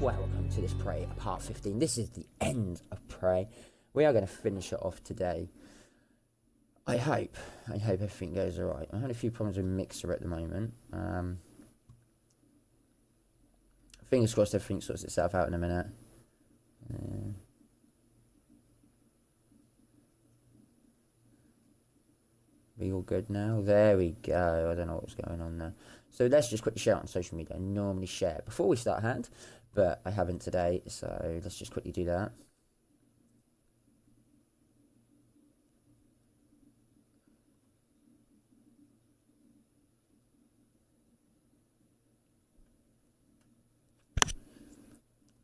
welcome to this Prey part 15. This is the end of Prey. We are going to finish it off today. I hope everything goes alright. I had a few problems with Mixer at the moment. Fingers crossed everything sorts itself out in a minute. We all good now? There we go. I don't know what was going on there. So let's just quickly share it on social media. I normally share before we start hand, but I haven't today, so let's just quickly do that.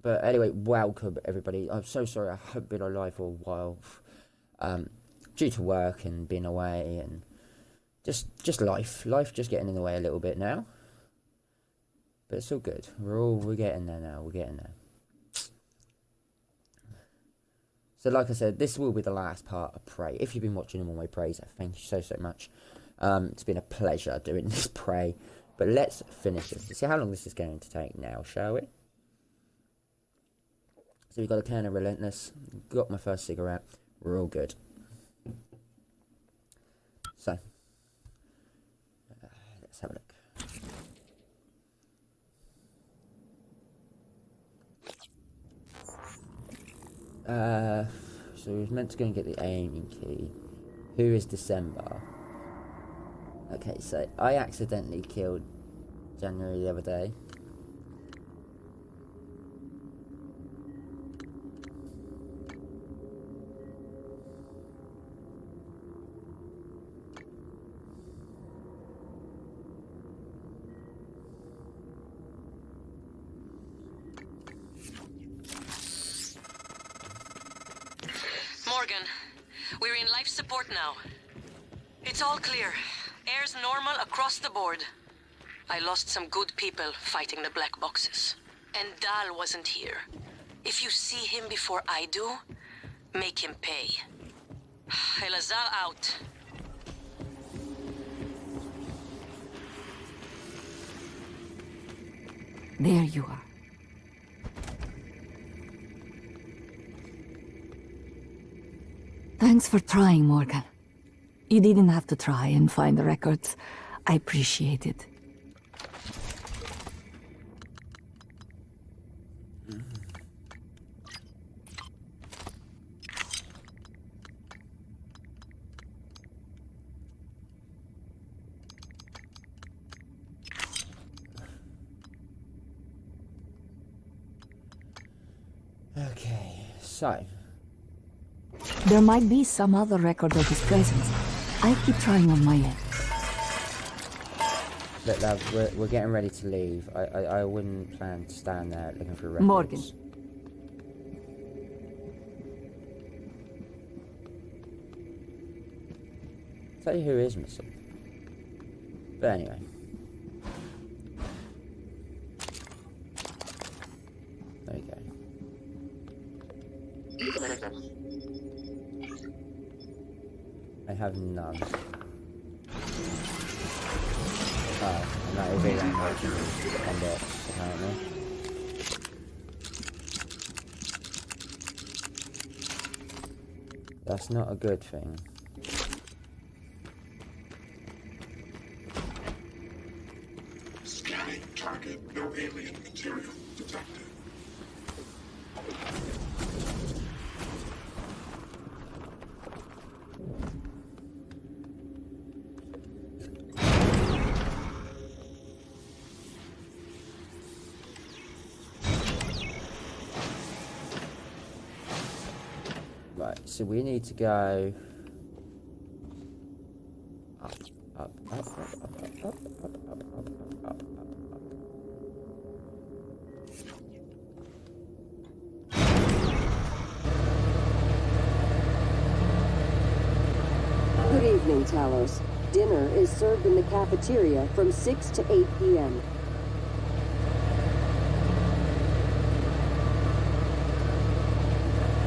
But anyway, welcome everybody. I'm so sorry I haven't been on live for a while, due to work and being away and just life just getting in the way a little bit now. But it's all good. We're getting there now. We're getting there. So like I said, this will be the last part of Prey. If you've been watching all my Preys, thank you so much. It's been a pleasure doing this Prey. But let's finish this. Let's see how long this is going to take now, shall we? So we've got a can of Relentless. Got my first cigarette. We're all good. So, let's have a look. So we was meant to go and get the aiming key. Who is December? Okay, so I accidentally killed January the other day. Morgan, we're in life support now. It's all clear. Air's normal across the board. I lost some good people fighting the black boxes. And Dal wasn't here. If you see him before I do, make him pay. Elazar out. There you are. Thanks for trying, Morgan. You didn't have to try and find the records. I appreciate it. Okay, so There might be some other record of his presence. I keep trying on my end. look, love, we're getting ready to leave. I wouldn't plan to stand there looking for records. Morgan. Tell you who is missing. But anyway. There we go. I have none. Oh, and that is a language on box, apparently. That's not a good thing. Scanning target, no alien material detected. Right, so we need to go up, up, up, up, up, up, up, up, up, up, up. Good evening, Talos. Dinner is served in the cafeteria from 6 to 8 p.m.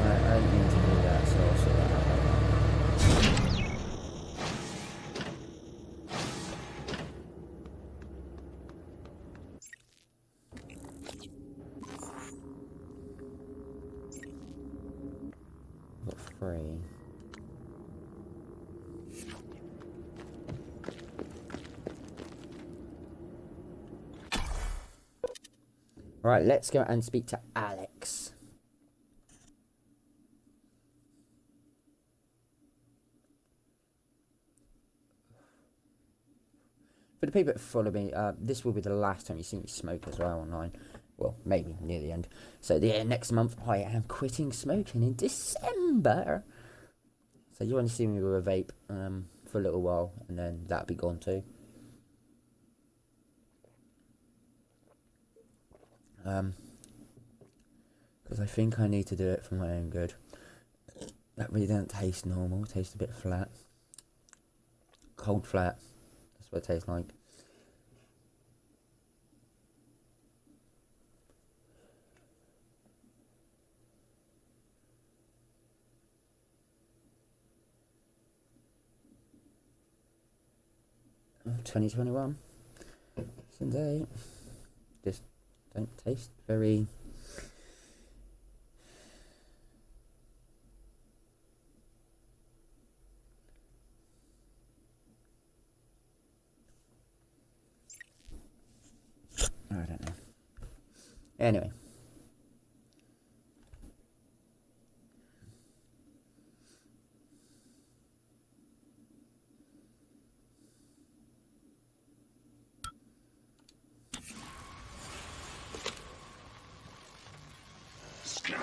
I didn't mean to do that, so I'll sort that out. free. Right, let's go and speak to Alex. For the people that follow me, this will be the last time you see me smoke as well online. Well, maybe near the end. So next month I am quitting smoking in December. So you want to see me with a vape for a little while, and then that'll be gone too. Because I think I need to do it for my own good. That really doesn't taste normal. It tastes a bit flat. Cold flat. That's what it tastes like. Oh, 2021. Sunday. Just don't taste very... I don't know. Anyway. Scan.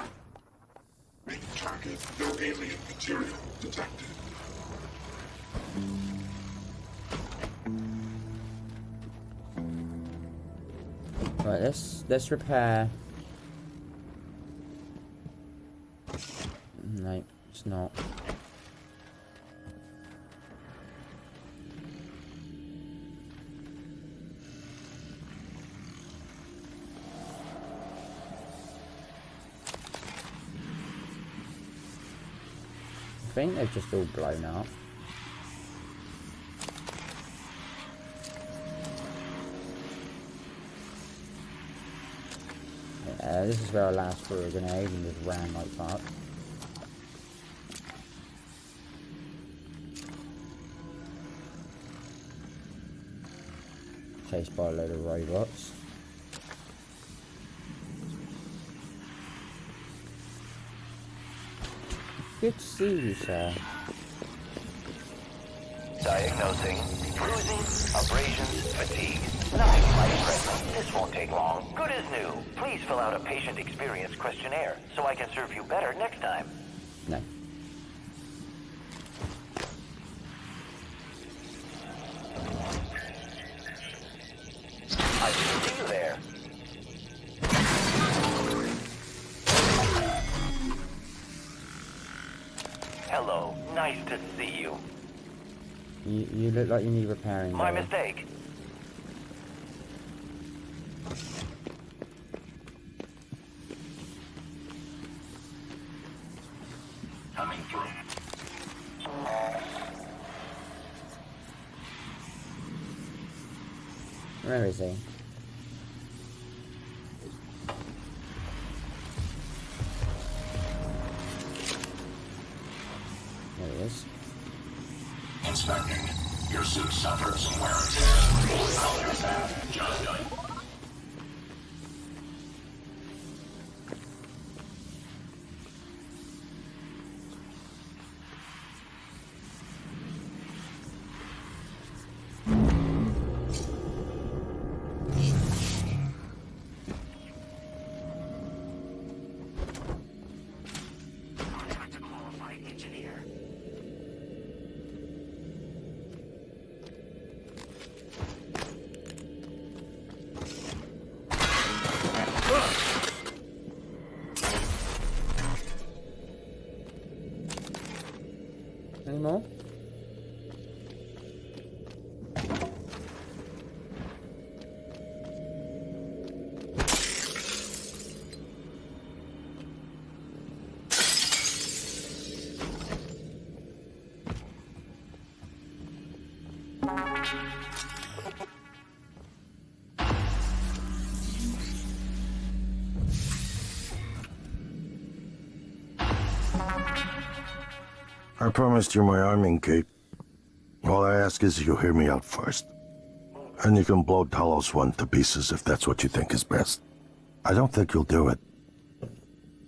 Main target, no alien material detected. Right, let's repair. No, it's not. I think they've just all blown up. Yeah, this is where I last threw a grenade and just ran like fuck. Chased by a load of robots. Good to see you, sir. Diagnosing bruising, abrasions, fatigue. Nothing life-threatening. This won't take long. Good as new. Please fill out a patient experience questionnaire so I can serve you better next time. No. I should see you there. Hello. Nice to see you. You look like you need repairing. My though. mistake. Coming through. Where is he? There he is. Inspecting. Your suit suffered some wear and tear. Color staff, just done. Any more? I promised you my arming key. All I ask is you hear me out first. And you can blow Talos 1 to pieces if that's what you think is best. I don't think you'll do it.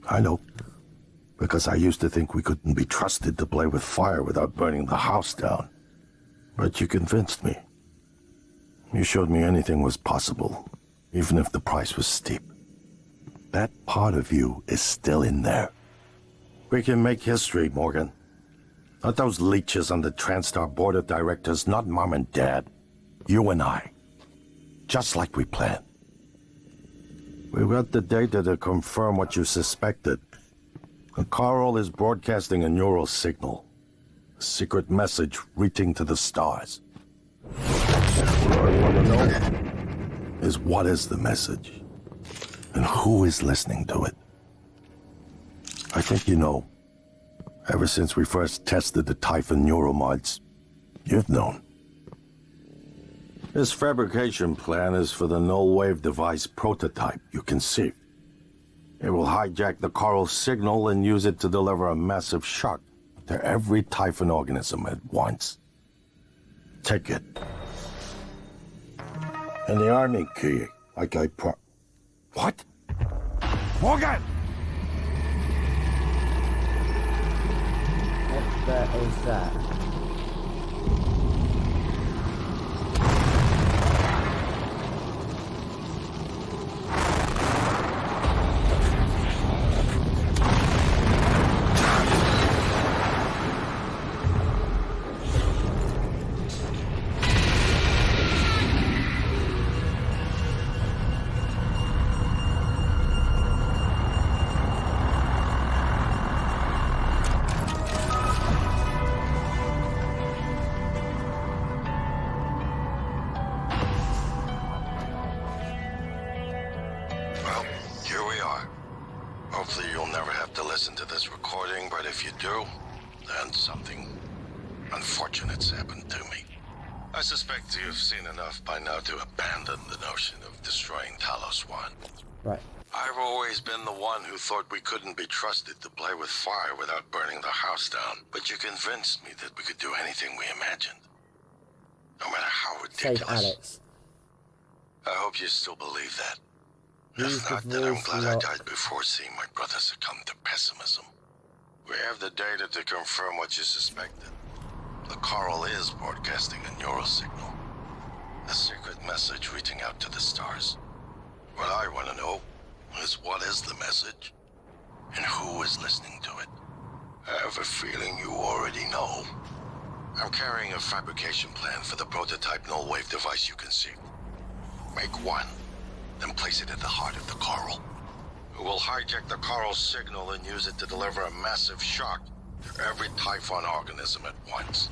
I know. Because I used to think we couldn't be trusted to play with fire without burning the house down. But you convinced me. You showed me anything was possible, even if the price was steep. That part of you is still in there. We can make history, Morgan. Not those leeches on the TranStar board of directors, not Mom and Dad. You and I. Just like we planned. We got the data to confirm what you suspected. And Carl is broadcasting a neural signal. A secret message reaching to the stars. What I want to know is what is the message? And who is listening to it? I think you know. Ever since we first tested the Typhon neuromods, you've known. This fabrication plan is for the null-wave device prototype you conceived. It will hijack the coral signal and use it to deliver a massive shock to every Typhon organism at once. Take it. And the army key, like I What? Morgan! What the is that? You've seen enough by now to abandon the notion of destroying Talos 1. Right. I've always been the one who thought we couldn't be trusted to play with fire without burning the house down. But you convinced me that we could do anything we imagined. No matter how ridiculous. Save Alex. I hope you still believe that. He's If not, then I'm glad I died before seeing my brother succumb to pessimism. We have the data to confirm what you suspected. The coral is broadcasting a neural signal. A secret message reaching out to the stars. What I want to know is what is the message? And who is listening to it? I have a feeling you already know. I'm carrying a fabrication plan for the prototype null-wave device you conceived. Make one, then place it at the heart of the coral. We will hijack the coral signal and use it to deliver a massive shock to every Typhon organism at once.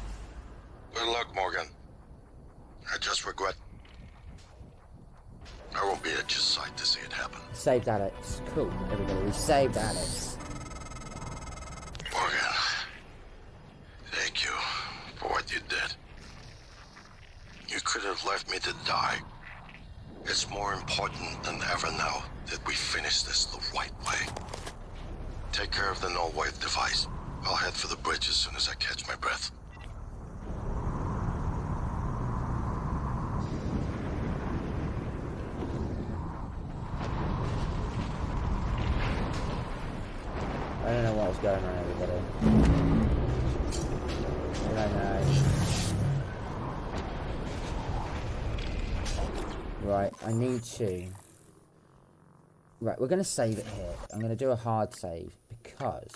Good luck, Morgan. I just regret I won't be at your side to see it happen. Saved Alex. Cool, everybody. We saved Alex. Morgan, thank you for what you did. You could have left me to die. It's more important than ever now that we finish this the right way. Take care of the null-wave device. I'll head for the bridge as soon as I catch my breath. I don't know what was going on, everybody. I don't know. Right, I need to... Right, we're going to save it here. I'm going to do a hard save because...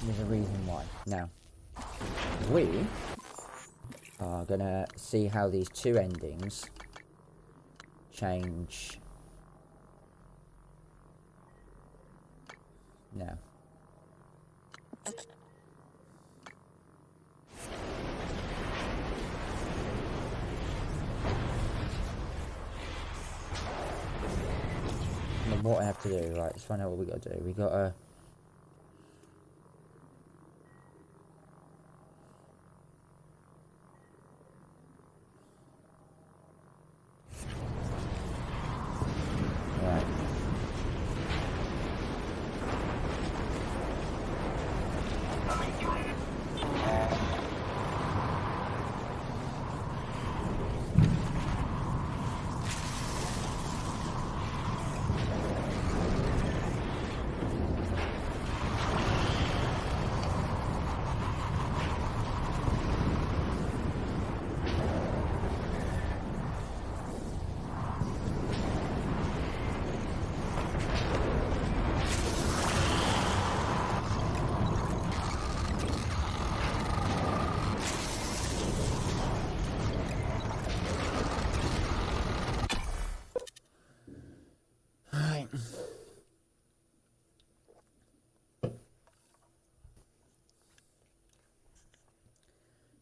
There's a reason why. Now, we are gonna see how these two endings change now. And what I have to do, right, let's find out what we gotta do. We gotta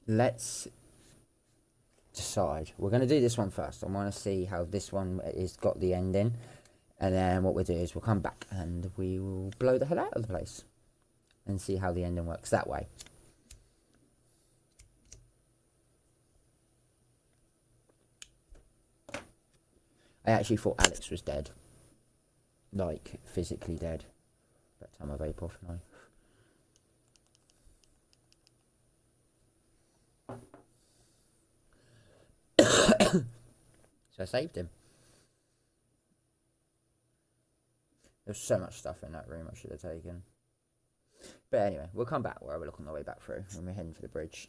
let's decide. We're going to do this one first. I want to see how this one is got the ending, and then what we'll do is we'll come back and we will blow the hell out of the place and see how the ending works that way. I actually thought Alex was dead, like physically dead. That time I vape off now. So I saved him. There's so much stuff in that room I should have taken. But anyway, we'll come back. We'll have a look on the way back through when we're heading for the bridge.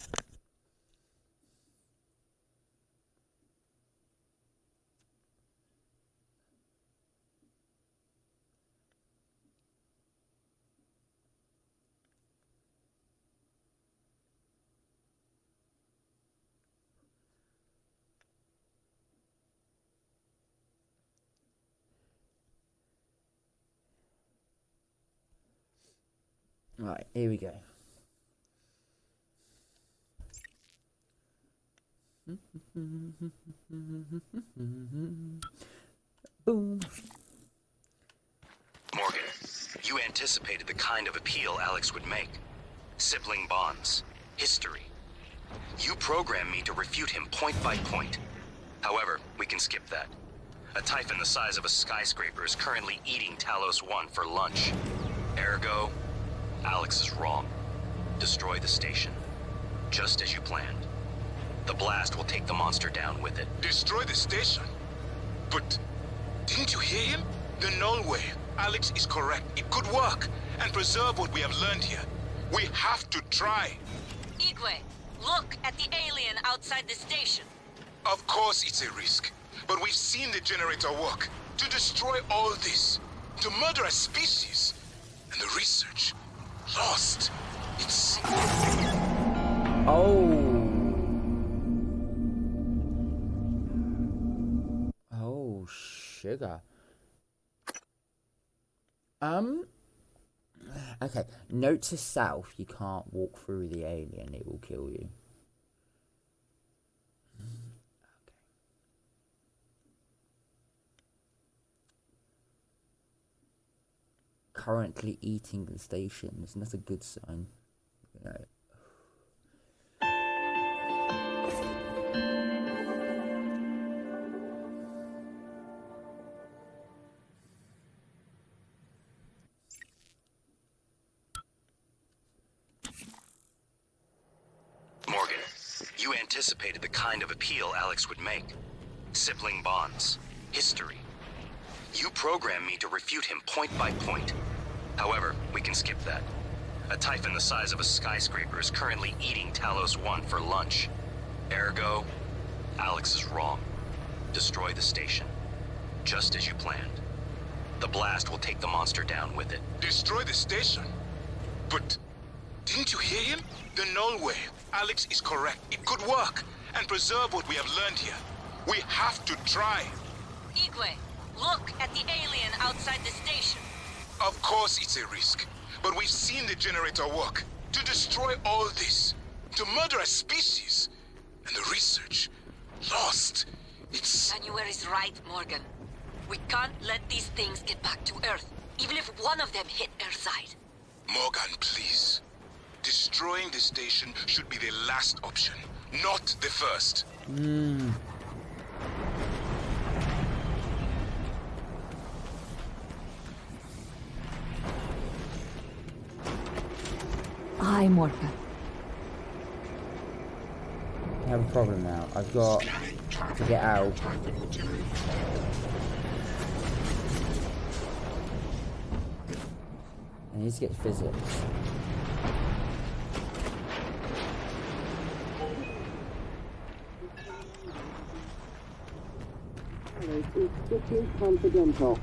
Right, here we go. Boom. Morgan, you anticipated the kind of appeal Alex would make. Sibling bonds, history. You programmed me to refute him point by point. However, we can skip that. A Typhon the size of a skyscraper is currently eating Talos 1 for lunch. Ergo, Alex is wrong. Destroy the station, just as you planned. The blast will take the monster down with it. Destroy the station? But didn't you hear him? The null wave. Alex is correct. It could work and preserve what we have learned here. We have to try. Igwe, look at the alien outside the station. Of course it's a risk, but we've seen the generator work. To destroy all this, to murder a species, and the research lost. It's... Oh, sugar. Okay, note to self, you can't walk through the alien, it will kill you. Okay. Currently eating the station, it's not a good sign. You know. Morgan, you anticipated the kind of appeal Alex would make. Sibling bonds, history. You programmed me to refute him point by point. However, we can skip that. A Typhon the size of a skyscraper is currently eating Talos 1 for lunch. Ergo, Alex is wrong. Destroy the station, just as you planned. The blast will take the monster down with it. Destroy the station? But didn't you hear him? The null wave. Alex is correct. It could work and preserve what we have learned here. We have to try. Igwe, look at the alien outside the station. Of course it's a risk, but we've seen the generator work. To destroy all this, to murder a species, and the research lost. It's... January's right, Morgan. We can't let these things get back to Earth, even if one of them hit Earthside. Morgan, please. Destroying the station should be the last option, not the first. Hi, Morgan. I have a problem now. I've got to get out. I need to get physics. Is strictly confidential.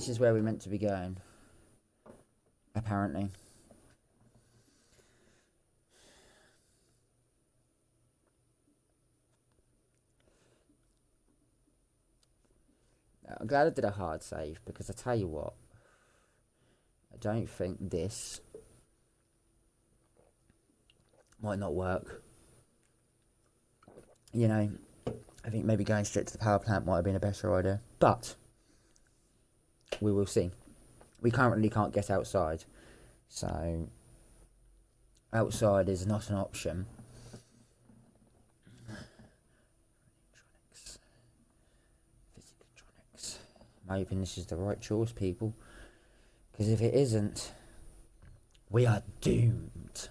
this is where we're meant to be going. Apparently. I'm glad I did a hard save, because I tell you what, I don't think this might not work. You know, I think maybe going straight to the power plant might have been a better idea, but we will see. We currently can't get outside, so outside is not an option. I'm hoping this is the right choice, people, because if it isn't, we are doomed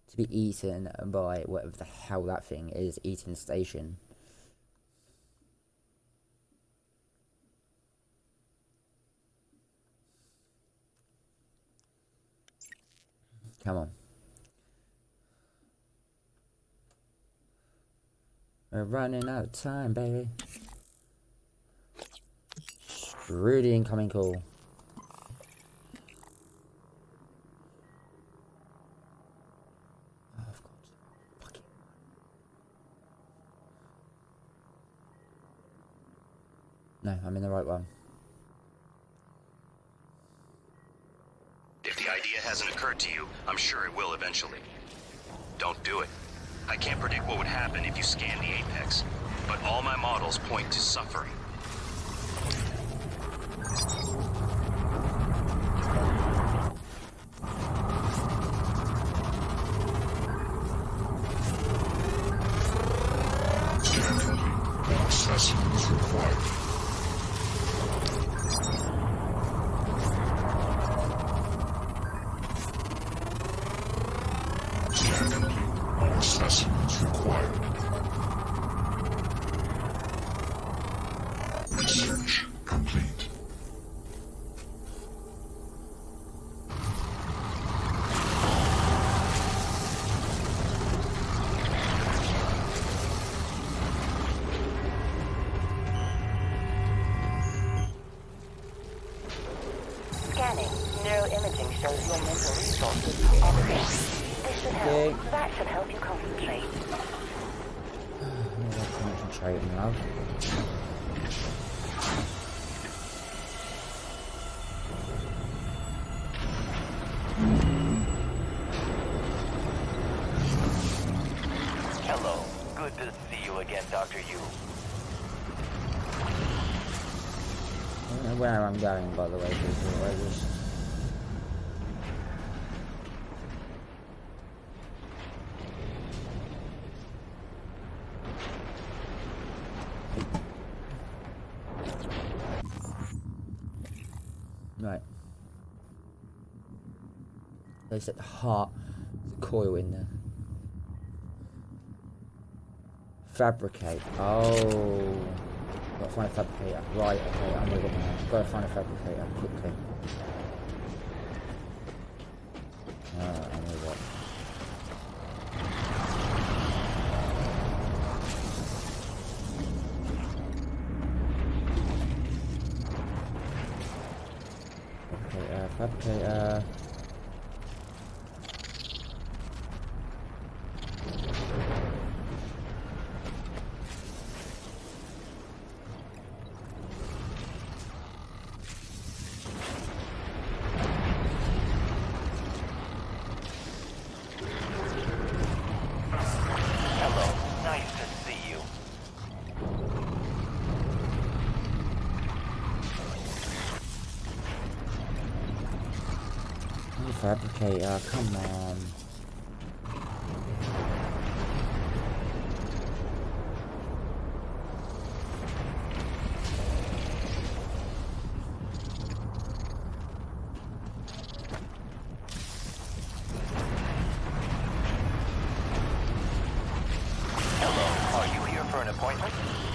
to be eaten by whatever the hell that thing is eating station. Come on. We're running out of time, baby. Really incoming call. Oh, of course. Fucking. No, I'm in the right one. If the idea hasn't occurred to you, I'm sure it will eventually. Don't do it. I can't predict what would happen if you scan the Apex, but all my models point to suffering. Specimens required. Scan complete. All specimens required. Research complete. Neuroimaging shows your mental resources are decreased. This should help. That should help you concentrate. Concentrating, love. Hello. Good to see you again, Dr. Yu. I don't know where I'm going, by the way, people. I just... Right. They set the heart, the coil in there. Fabricate. Oh. Gotta find a fabricator. Right, okay, I'm with it now. Gotta find a fabricator quickly. I'm with it. Fabricator. Fabricator, come on. Hello, are you here for an appointment?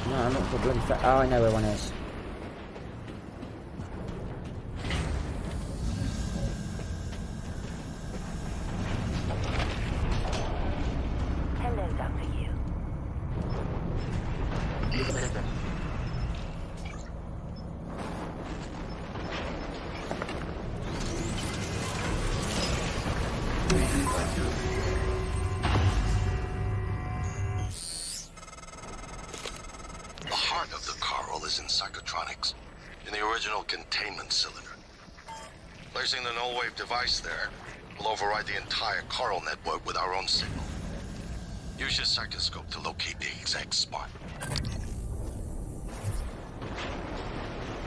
No, I'm not for bloody oh, I know where one is. psychotronics in the original containment cylinder. Placing the null-wave device there will override the entire coral network with our own signal. Use your psychoscope to locate the exact spot.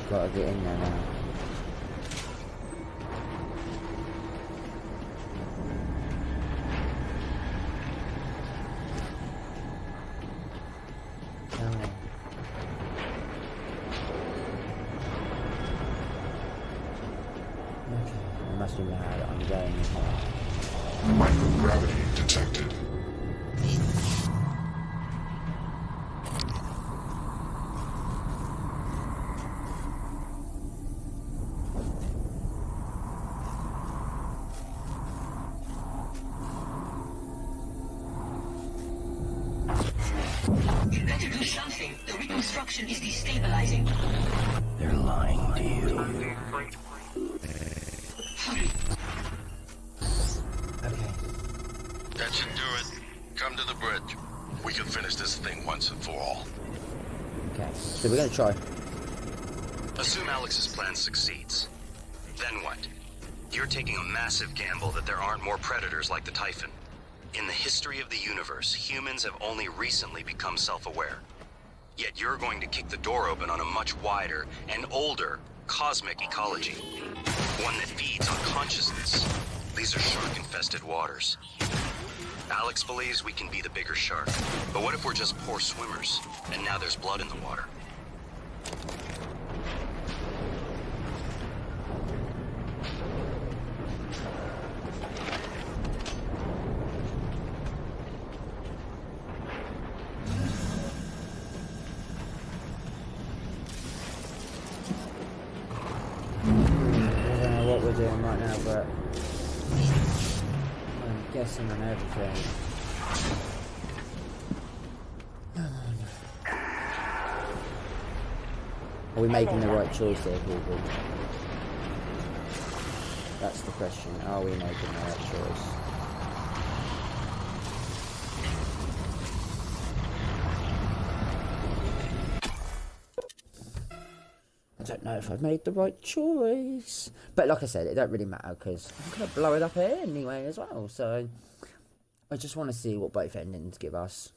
Gotta get in there now. I'm going Microgravity detected. You better do something. The reconstruction is destabilizing. They're lying to you. Hurry. Okay. That should do it. Come to the bridge. We can finish this thing once and for all. Okay. So we're gonna try. Assume Alex's plan succeeds. Then what? You're taking a massive gamble that there aren't more predators like the Typhon. In the history of the universe, humans have only recently become self-aware. Yet you're going to kick the door open on a much wider and older cosmic ecology. One that feeds on consciousness. These are shark-infested waters. Alex believes we can be the bigger shark. But what if we're just poor swimmers, and now there's blood in the water? I don't know what we're doing right now, but I'm guessing on everything. Are we making the right choice here, people? That's the question. Are we making the right choice? I don't know if I've made the right choice. But like I said, it don't really matter because I'm going to blow it up here anyway as well. So I just want to see what both endings give us.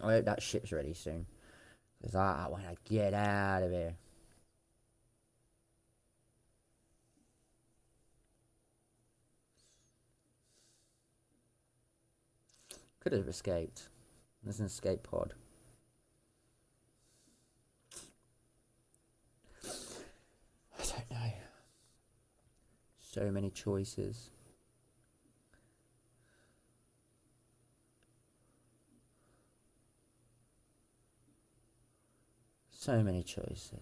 I hope that ship's ready soon. Because I want to get out of here. Could have escaped. There's an escape pod. I don't know. So many choices. So many choices.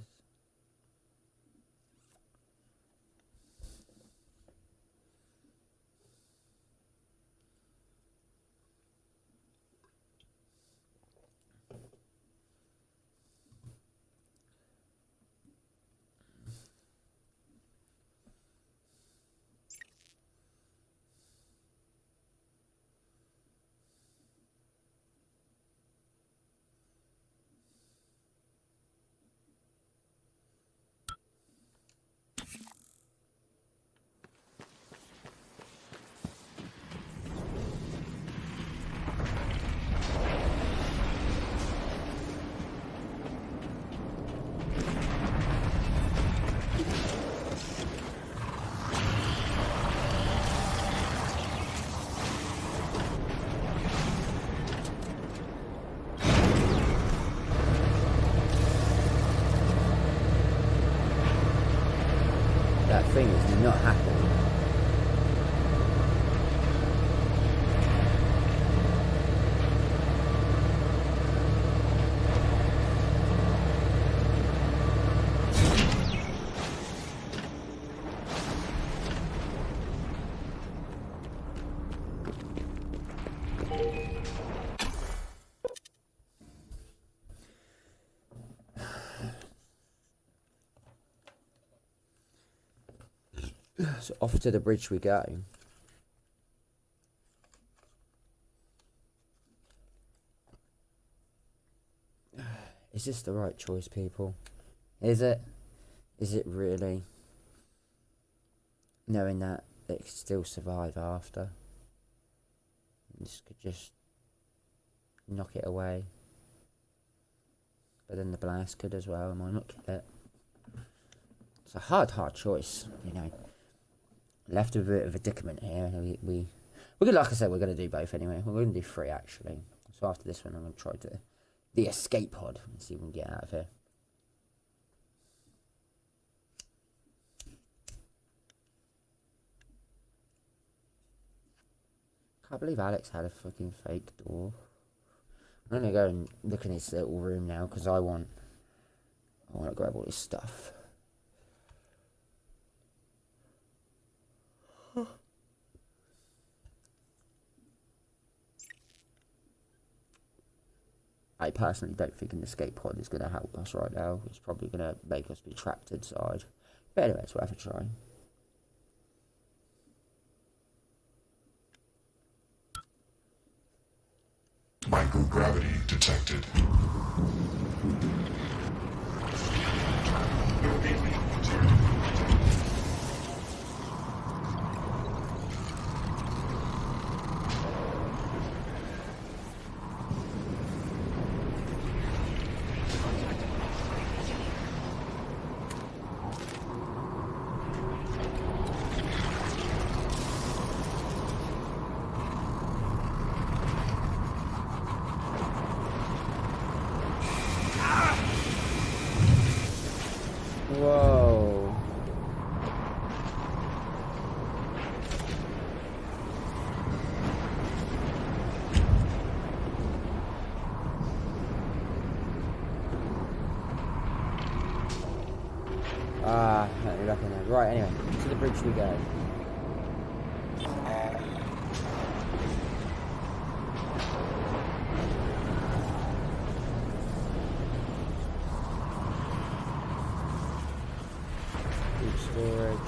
That thing is not happening. So off to the bridge we go. Is this the right choice, people? Is it? Is it really? Knowing that they could still survive after. This could just knock it away. But then the blast could as well, and might not kill it. It's a hard choice, you know. Left with a bit of a predicament here. We're gonna, like I said, we're gonna do both anyway. We're gonna do 3 actually. So after this one, I'm gonna try the escape pod and see if we can get out of here. Can't believe Alex had a fucking fake door. I'm gonna go and look in his little room now because I want to grab all his stuff. I personally don't think an escape pod is going to help us right now. It's probably going to make us be trapped inside. But anyway, it's worth a try. Microgravity detected. Whoa. Let me back in there. Right, anyway, to the bridge we go. Storage.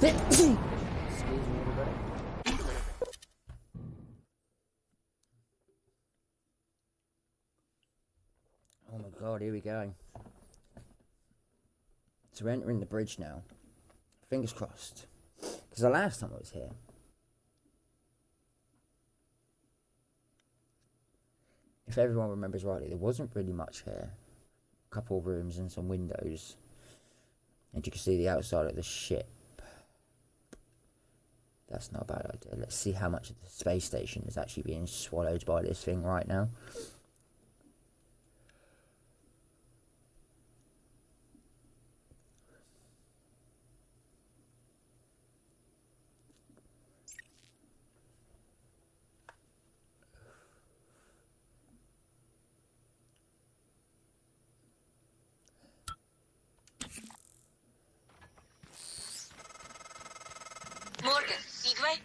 Excuse me, everybody. Oh my god, here we go. So we're entering the bridge now. Fingers crossed. Because the last time I was here, if everyone remembers rightly, there wasn't really much here. A couple of rooms and some windows. And you can see the outside of the ship. That's not a bad idea. Let's see how much of the space station is actually being swallowed by this thing right now. Morgan, Igwe,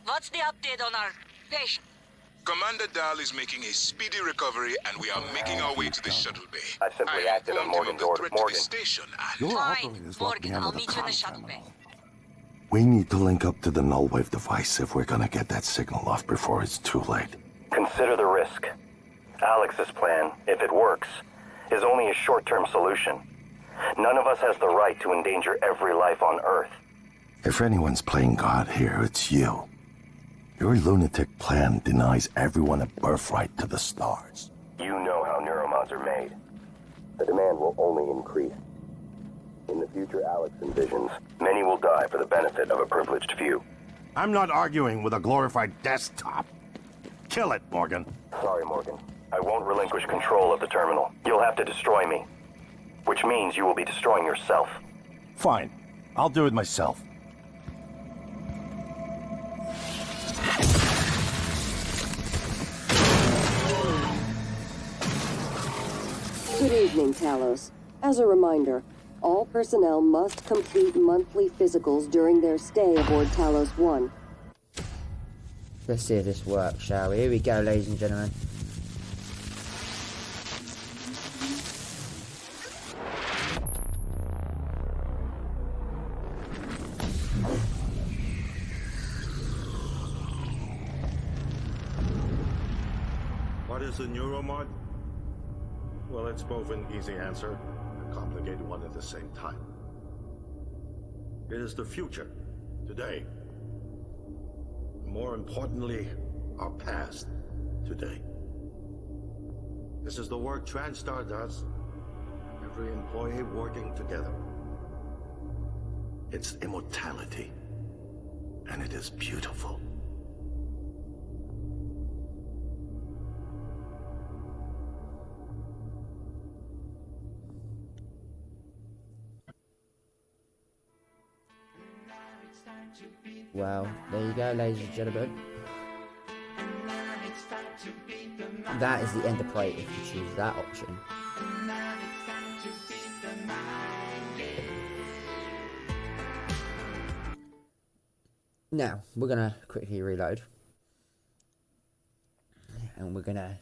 what's the update on our patient? Commander Dahl is making a speedy recovery, and we are making our way to the shuttle bay. I simply acted on informed him of Morgan's the order. threat to the Morgan. station, and Your Fine, operators locked me Morgan, out I'll of the meet you in the comm shuttle bay. terminal. We need to link up to the null wave device if we're gonna get that signal off before it's too late. Consider the risk. Alex's plan, if it works, is only a short-term solution. None of us has the right to endanger every life on Earth. If anyone's playing God here, it's you. Your lunatic plan denies everyone a birthright to the stars. You know how neuromods are made. The demand will only increase. In the future Alex envisions, many will die for the benefit of a privileged few. I'm not arguing with a glorified desktop. Kill it, Morgan. Sorry, Morgan. I won't relinquish control of the terminal. You'll have to destroy me. Which means you will be destroying yourself. Fine. I'll do it myself. Good evening, Talos. As a reminder, All personnel must complete monthly physicals during their stay aboard Talos 1. Let's see if this works, shall we? Here we go, ladies and gentlemen. What is a neuromod? Well, it's both an easy answer and a complicated one at the same time. It is the future, today. More importantly, our past, today. This is the work TranStar does. Every employee working together. It's immortality. And it is beautiful. Well, there you go, ladies and gentlemen. That is the end of play if you choose that option. Now, we're gonna quickly reload. And we're gonna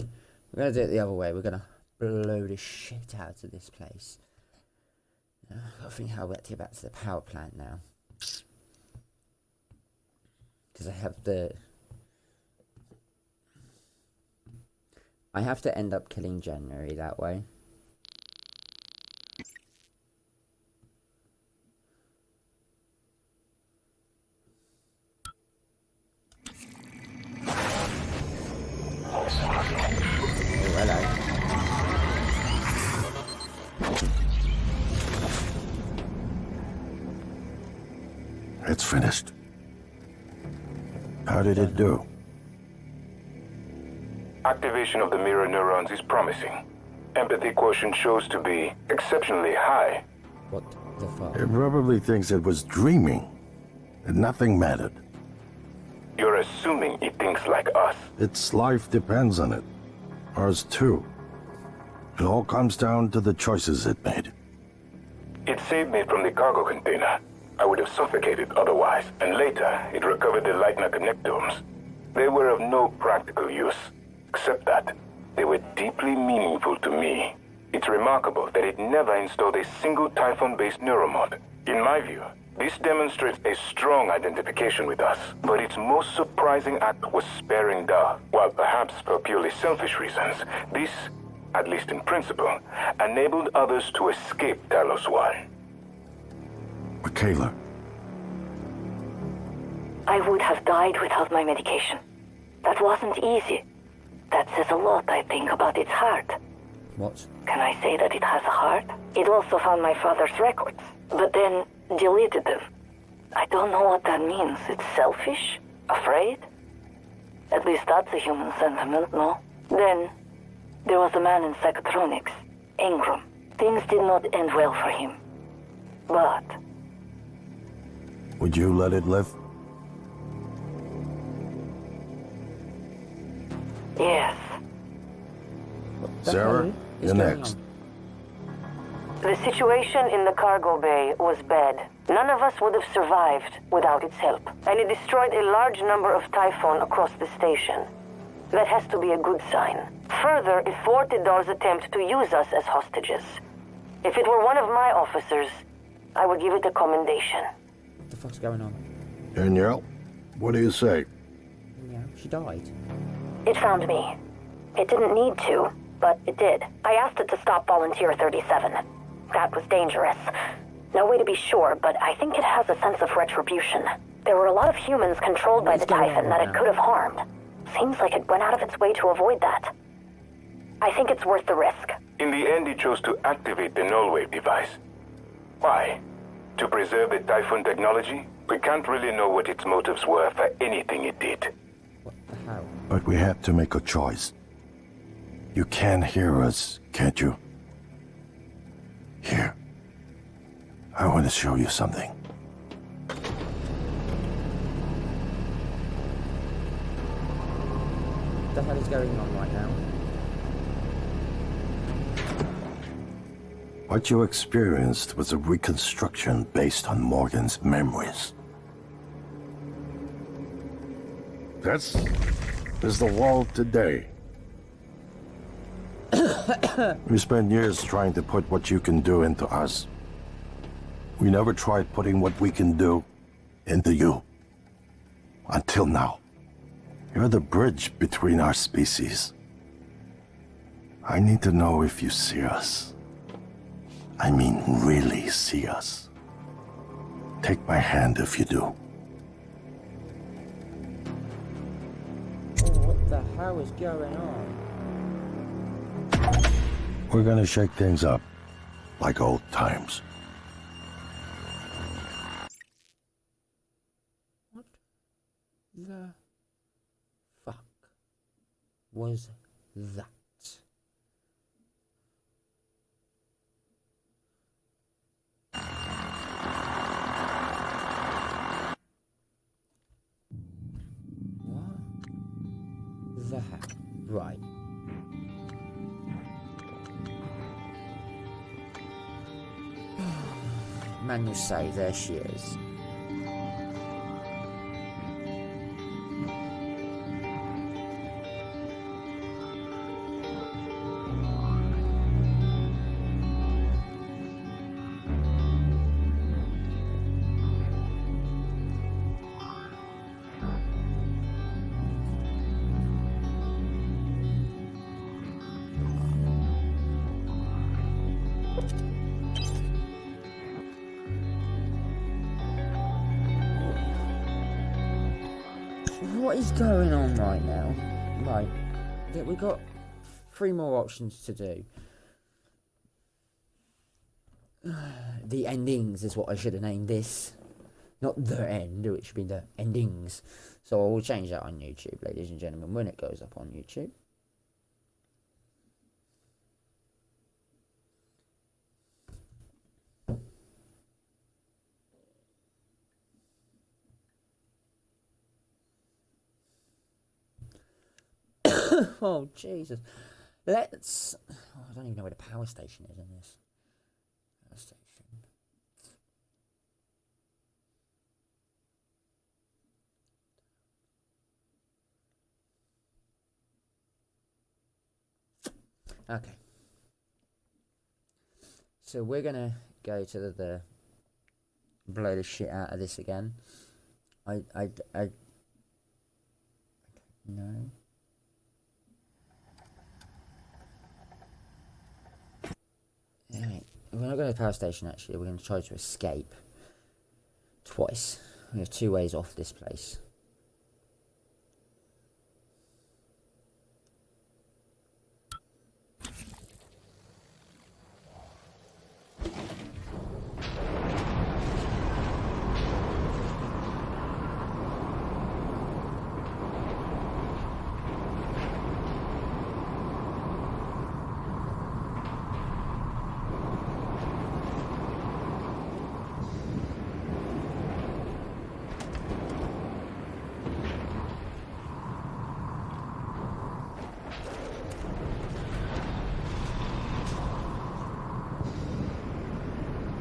do it the other way. We're gonna blow the shit out of this place. I think how we get to get back to the power plant now. Because I have to end up killing January that way. Oh, hello. It's finished. How did it do? Activation of the mirror neurons is promising. Empathy quotient shows to be exceptionally high. What the fuck? It probably thinks it was dreaming, and nothing mattered. You're assuming it thinks like us. Its life depends on it. Ours too. It all comes down to the choices it made. It saved me from the cargo container. I would have suffocated otherwise, and later it recovered the Lightner connectomes. They were of no practical use, except that they were deeply meaningful to me. It's remarkable that it never installed a single Typhon-based neuromod. In my view, this demonstrates a strong identification with us, but its most surprising act was sparing Dar. While perhaps for purely selfish reasons, this, at least in principle, enabled others to escape Talos 1. Michaela. I would have died without my medication. That wasn't easy. That says a lot, I think, about its heart. What? Can I say that it has a heart? It also found my father's records, but then deleted them. I don't know what that means. It's selfish? Afraid? At least that's a human sentiment, no? Then, there was a man in psychotronics, Ingram. Things did not end well for him. But would you let it live? yes. Sarah, you're next. The situation in the cargo bay was bad. None of us would have survived without its help, and it destroyed a large number of Typhon across the station. That has to be a good sign. Further, it thwarted Dar's attempt to use us as hostages. If it were one of my officers, I would give it a commendation. What the fuck's going on? Danielle, what do you say? Yeah, she died. It found me. It didn't need to, but it did. I asked it to stop Volunteer 37. That was dangerous. No way to be sure, but I think it has a sense of retribution. There were a lot of humans controlled by the Typhon that it could have harmed. Seems like it went out of its way to avoid that. I think it's worth the risk. In the end, it chose to activate the null-wave device. Why? To preserve the Typhon technology? We can't really know what its motives were for anything it did. What the hell? But we have to make a choice. You can hear us, can't you? Here. I want to show you something. What the hell is going on right now? What you experienced was a reconstruction based on Morgan's memories. This is the world today. We spent years trying to put what you can do into us. We never tried putting what we can do into you. Until now. You're the bridge between our species. I need to know if you see us. I mean, really see us. Take my hand if you do. Oh, what the hell is going on? We're gonna shake things up, like old times. What the fuck was that? What the hell? Right. Man will say, there she is. What is going on right now? Right, we got 3 more options to do. The endings is what I should have named this. Not the end, it should be the endings. So I will change that on YouTube, ladies and gentlemen, when it goes up on YouTube. Oh, Jesus. Let's... Oh, I don't even know where the power station is in this. Power station. Okay. So we're going to go to the... blow the shit out of this again. I no. Alright, we're not going to the power station actually, we're going to try to escape twice. We have 2 ways off this place.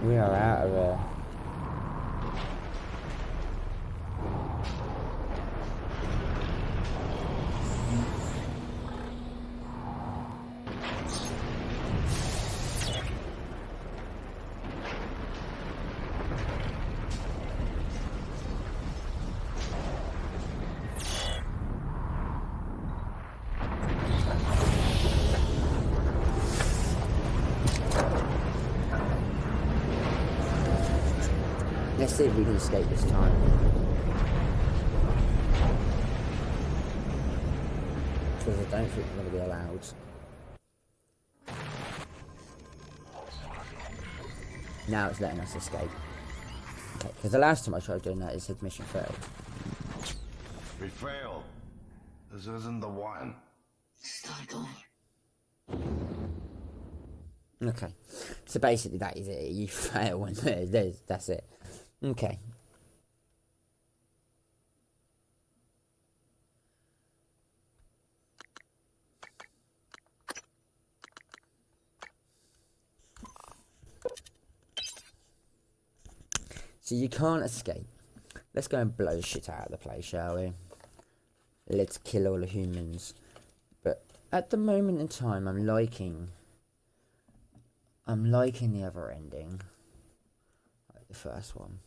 We are out of there. Let's see if we can escape this time. Because I don't think we're going to be allowed. Now it's letting us escape. Okay, because the last time I tried doing that, it said mission failed. We failed. This isn't the one. Start over. Okay, so basically that is it. You fail when that's it. Okay. So you can't escape. Let's go and blow shit out of the place, shall we? Let's kill all the humans. But at the moment in time, I'm liking the other ending, like the first one.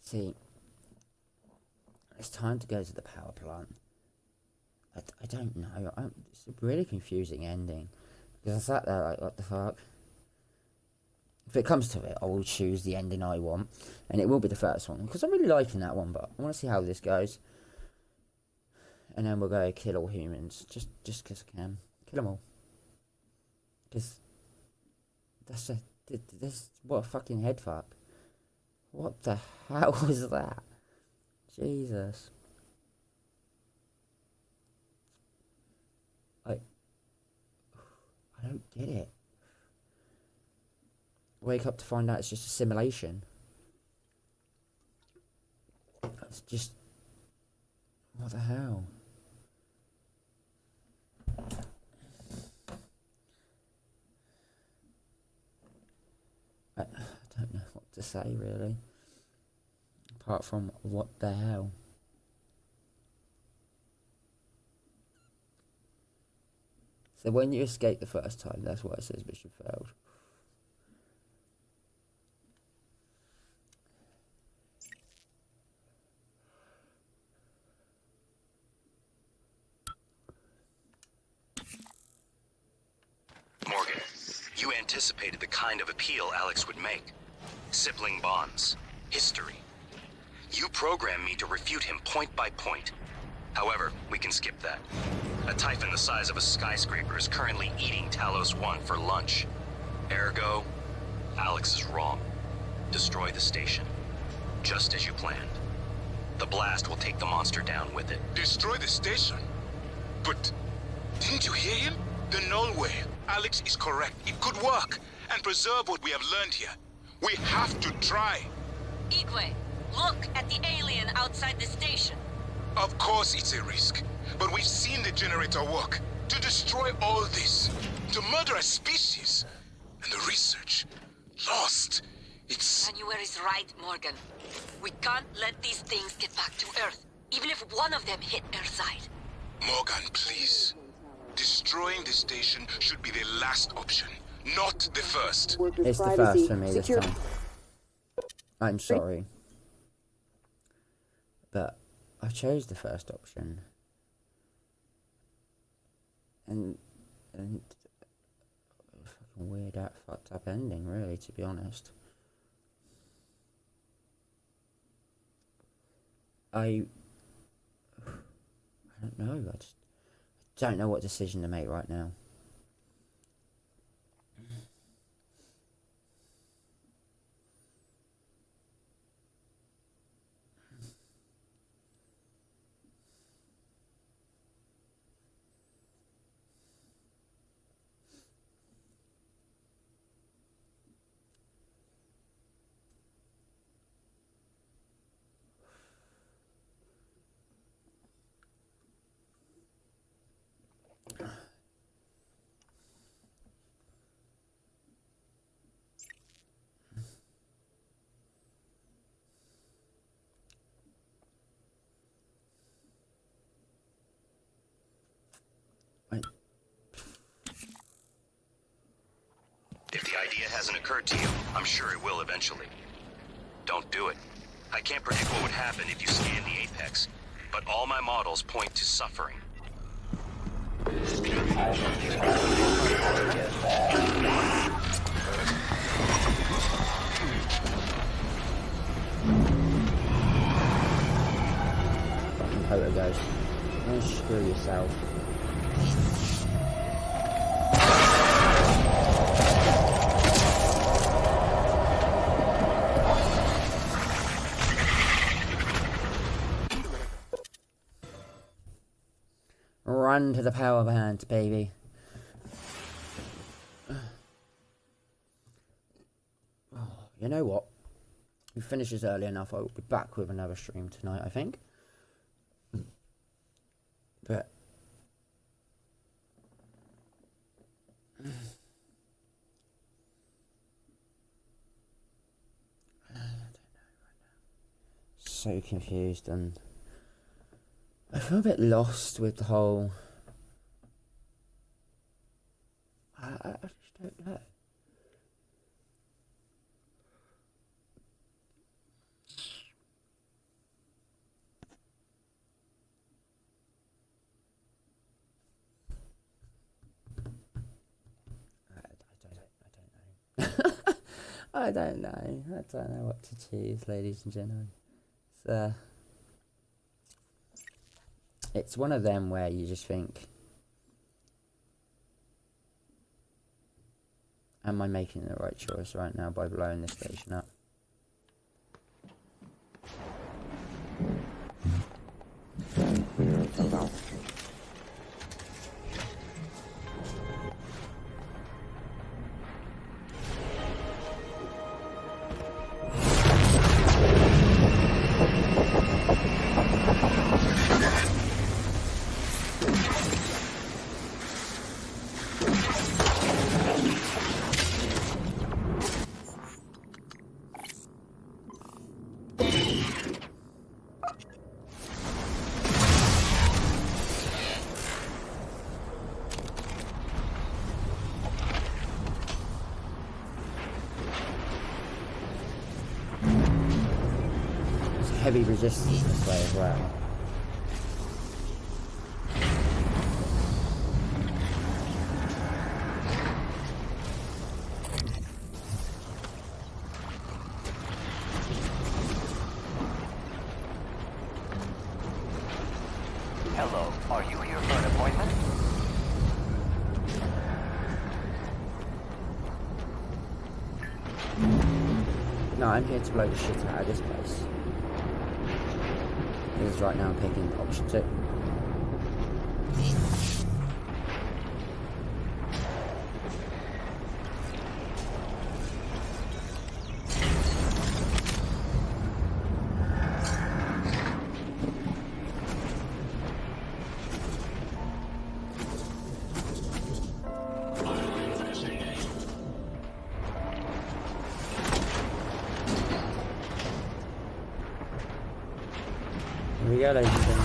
See, it's time to go to the power plant. I don't know. It's a really confusing ending. Because I sat there like, what the fuck? If it comes to it, I will choose the ending I want. And it will be the first one. Because I'm really liking that one, but I want to see how this goes. And then we'll go kill all humans. Just because I can. Kill them all. Because that's what a fucking head fuck. What the hell was that? Jesus. I don't get it. Wake up to find out it's just a simulation. It's just... what the hell? I don't know what to say, really. Apart from, what the hell? So when you escape the first time, that's why it says mission failed. Morgan, you anticipated the kind of appeal Alex would make. Sibling bonds. History. You programmed me to refute him point by point. However, we can skip that. A Typhon the size of a skyscraper is currently eating Talos 1 for lunch. Ergo, Alex is wrong. Destroy the station. Just as you planned. The blast will take the monster down with it. Destroy the station? But didn't you hear him? The null way. Alex is correct. It could work and preserve what we have learned here. We have to try. Igwe, look at the alien outside the station. Of course it's a risk, but we've seen the generator work. To destroy all this, to murder a species, and the research. Lost. It's... January is right, Morgan. We can't let these things get back to Earth, even if one of them hit Earthside. Morgan, please. Destroying the station should be the last option, not the first. It's the first for me this time. I'm sorry. But I chose the first option. And fucking weird, fucked up ending, really, to be honest. I don't know. I just don't know what decision to make right now. If the idea hasn't occurred to you, I'm sure it will eventually. Don't do it. I can't predict what would happen if you scan the Apex, but all my models point to suffering. Fucking Hoto goes, don't screw yourself. Run to the power plant, baby. Oh, you know what? We finish this early enough. I will be back with another stream tonight, I think. But I don't know right now. So confused, and I feel a bit lost with the whole. I just don't know. I don't know. I don't know what to choose, ladies and gentlemen. It's one of them where you just think, am I making the right choice right now by blowing this station up? Heavy resistance this way as well. Hello, are you here for an appointment? No, I'm here to blow the shit out of this place. Because right now I'm picking option 2. Here we go, ladies and gentlemen.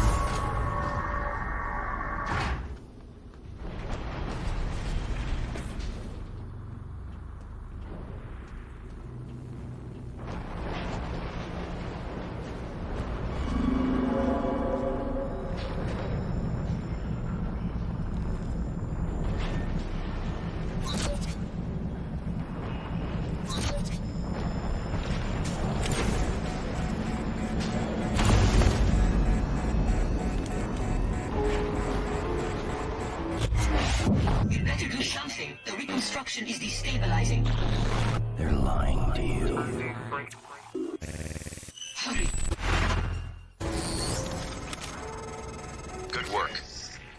station is destabilizing. They're lying to you. Hurry. Good work.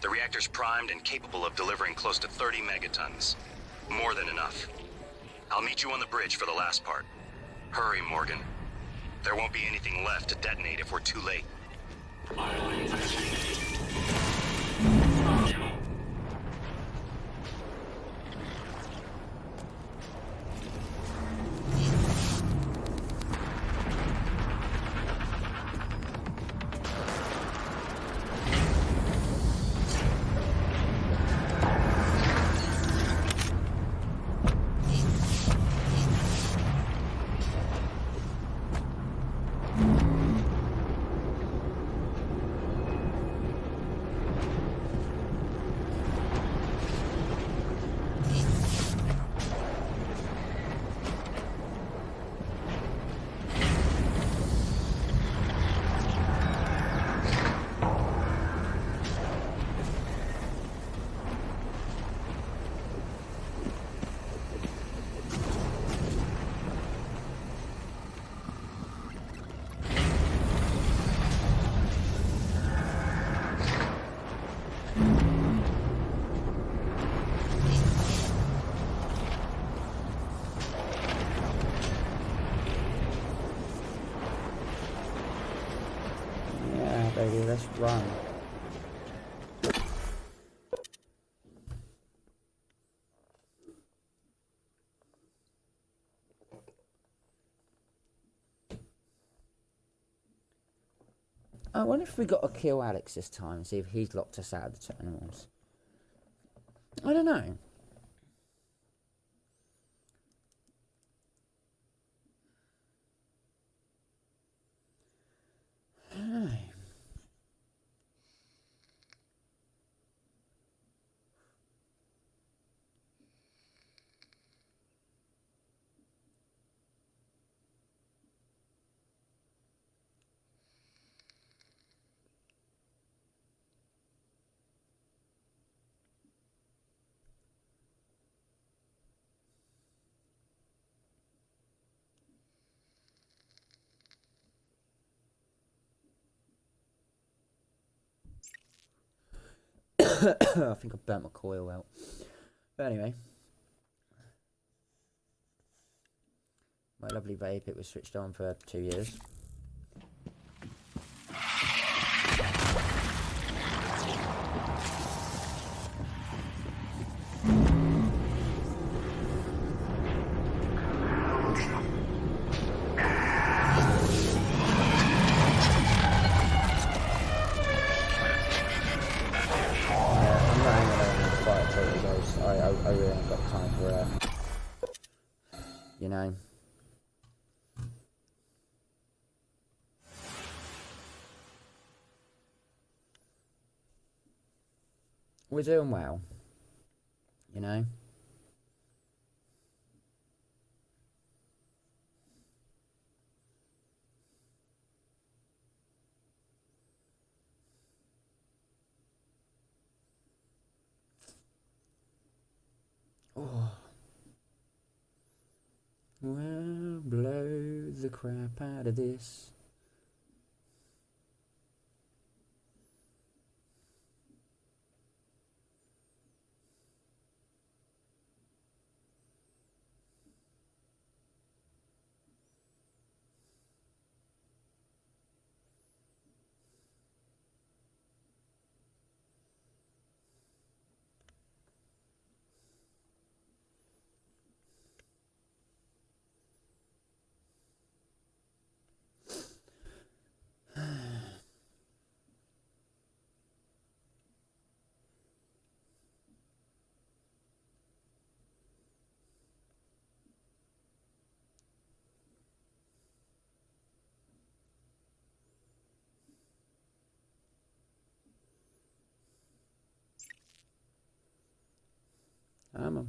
The reactor's primed and capable of delivering close to 30 megatons. More than enough. I'll meet you on the bridge for the last part. Hurry, Morgan. There won't be anything left to detonate if we're too late. Baby, let's run. I wonder if we got to kill Alex this time and see if he's locked us out of the terminals. I don't know. I don't know. I think I burnt my coil out. But anyway. My lovely vape, it was switched on for 2 years. I really ain't got time for you know. We're doing well, you know. Oh. Well, blow the crap out of this. I'm a...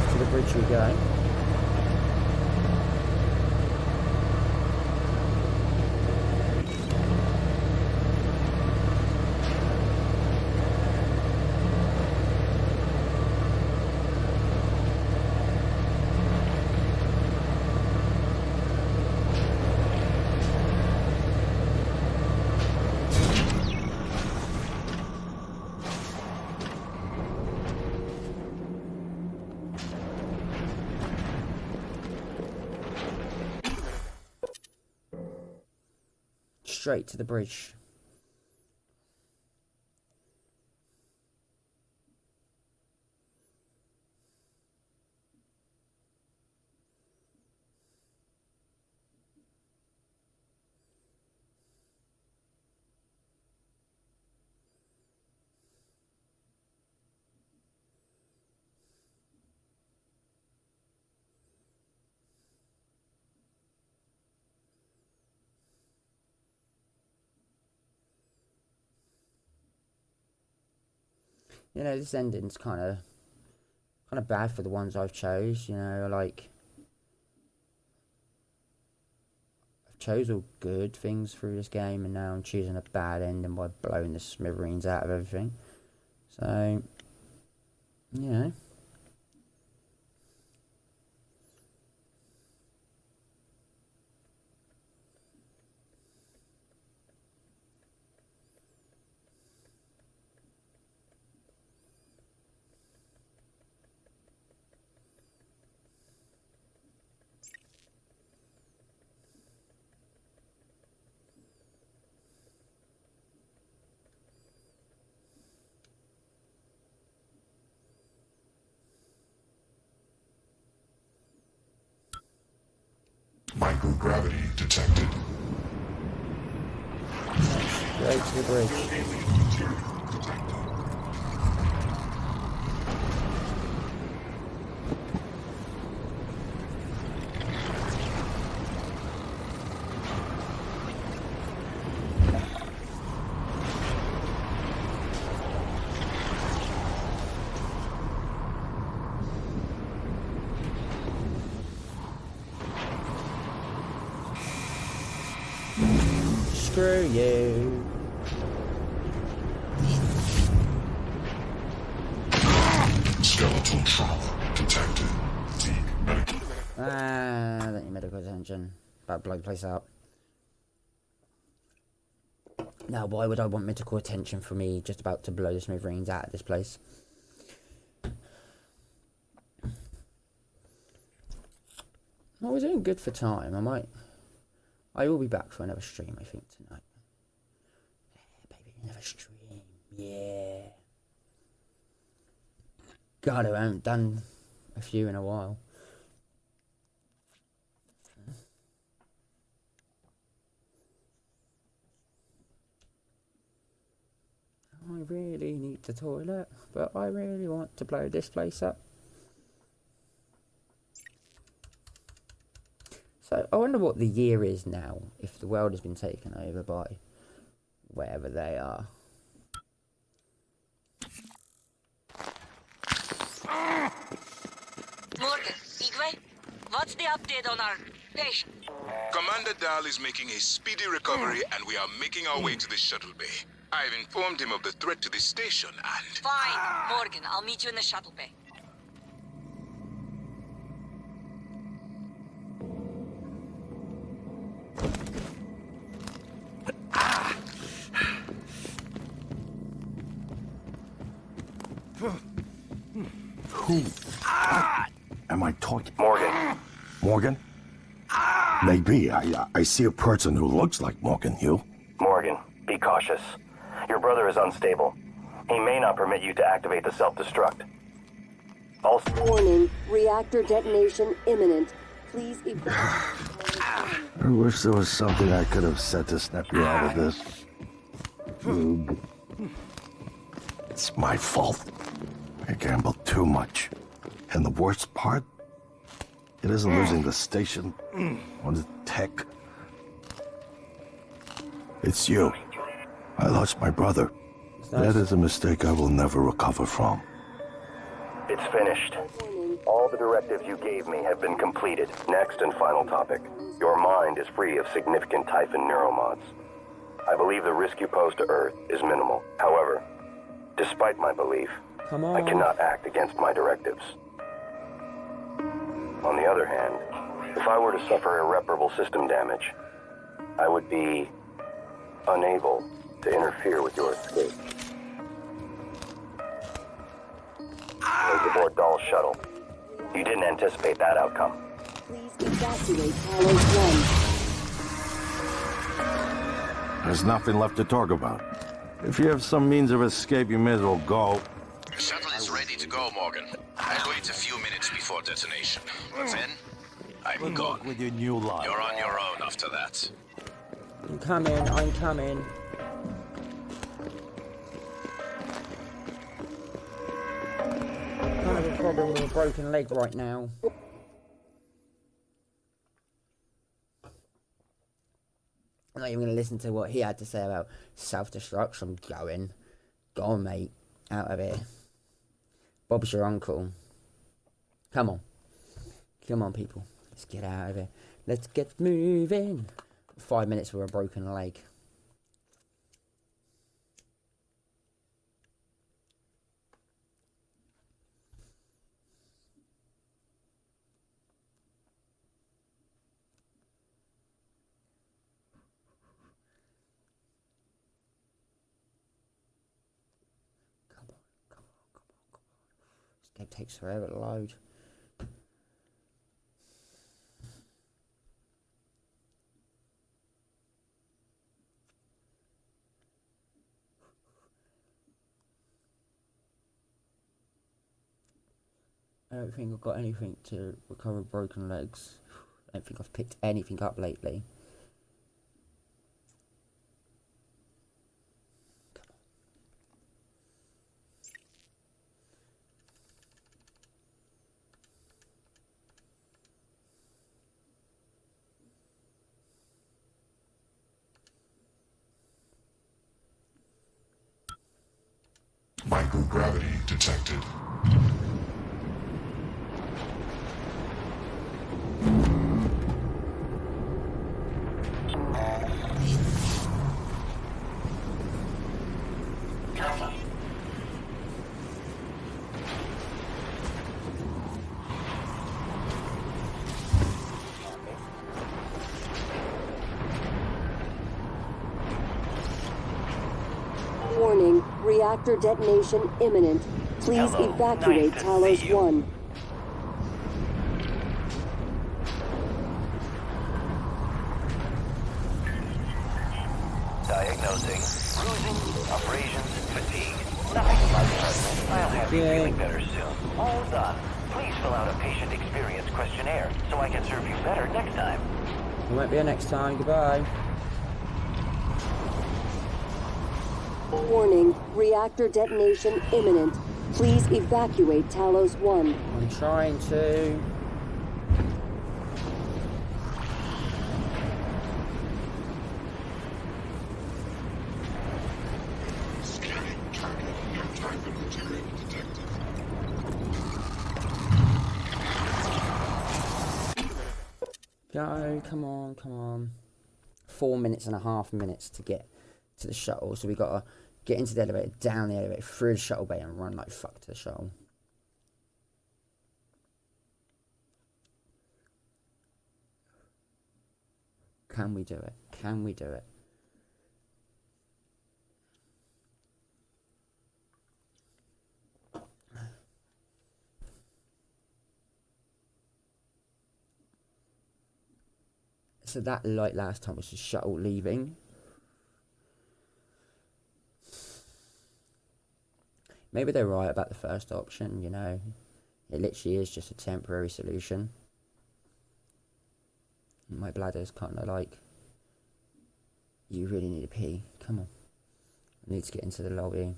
To the bridge we go. straight to the bridge. You know, this ending's kind of bad for the ones I've chose. You know, like I've chose all good things through this game, and now I'm choosing a bad ending by blowing the smithereens out of everything. So, you know. Microgravity detected. Straight to the bridge. Alien material detected. Screw you. Skeletal trauma detected. Seek medical. I don't need medical attention. About to blow the place up. Now, why would I want medical attention for me just about to blow the smithereens out of this place? Well, we're doing good for time. I will be back for another stream, I think, tonight. Yeah, baby, another stream. Yeah. God, I haven't done a few in a while. I really need the toilet, but I really want to blow this place up. So, I wonder what the year is now, if the world has been taken over by wherever they are. Morgan, Igwe, what's the update on our patient? Commander Dahl is making a speedy recovery, and we are making our way to the shuttle bay. I've informed him of the threat to the station, and... Fine, Morgan, I'll meet you in the shuttle bay. Who? Am I talking? Morgan. Morgan? Maybe. I see a person who looks like Morgan. You? Morgan, be cautious. Your brother is unstable. He may not permit you to activate the self-destruct. Also... Warning, reactor detonation imminent. Please I wish there was something I could have said to snap you out of this. It's my fault. I gambled too much. And the worst part? It isn't losing the station or the tech. It's you. I lost my brother. That is a mistake I will never recover from. It's finished. All the directives you gave me have been completed. Next and final topic. Your mind is free of significant Typhon neuromods. I believe the risk you pose to Earth is minimal. However, despite my belief, I cannot act against my directives. On the other hand, if I were to suffer irreparable system damage, I would be unable to interfere with your escape. Take aboard Dahl's shuttle. You didn't anticipate that outcome. Please evacuate Talos 1. There's nothing left to talk about. If you have some means of escape, you may as well go. The shuttle is ready to go, Morgan. I'll wait a few minutes before detonation. But then, I'm gone. With your new life. You're on your own after that. I'm coming, I'm coming. Kind of a problem with a broken leg right now. I'm not even going to listen to what he had to say about self-destruct. I'm going. Go on, mate. Out of here. Bob's your uncle. Come on. Come on, people. Let's get out of here. Let's get moving. 5 minutes with a broken leg. Escape takes forever to load. I don't think I've got anything to recover broken legs. I don't think I've picked anything up lately. Microgravity detected. Careful. Warning, reactor detonation imminent. Please Hello. evacuate Nice to Talos see you. 1. Diagnosing. Bruising, abrasions, fatigue. Nothing much. I'll have you feeling better soon. All done. Please fill out a patient experience questionnaire so I can serve you better next time. There won't be a next time. Goodbye. Warning, reactor detonation imminent. Please evacuate Talos 1. I'm trying to. Scanning target. No target material detected. Go, come on, come on. 4 minutes and a half minutes to get to the shuttle, so we gotta get into the elevator, down the elevator, through the shuttle bay, and run like fuck to the shuttle. Can we do it? Can we do it? So that light last time was the shuttle leaving. Maybe they're right about the first option, you know. It literally is just a temporary solution. My bladder's kind of like, you really need a pee. Come on. I need to get into the lobby.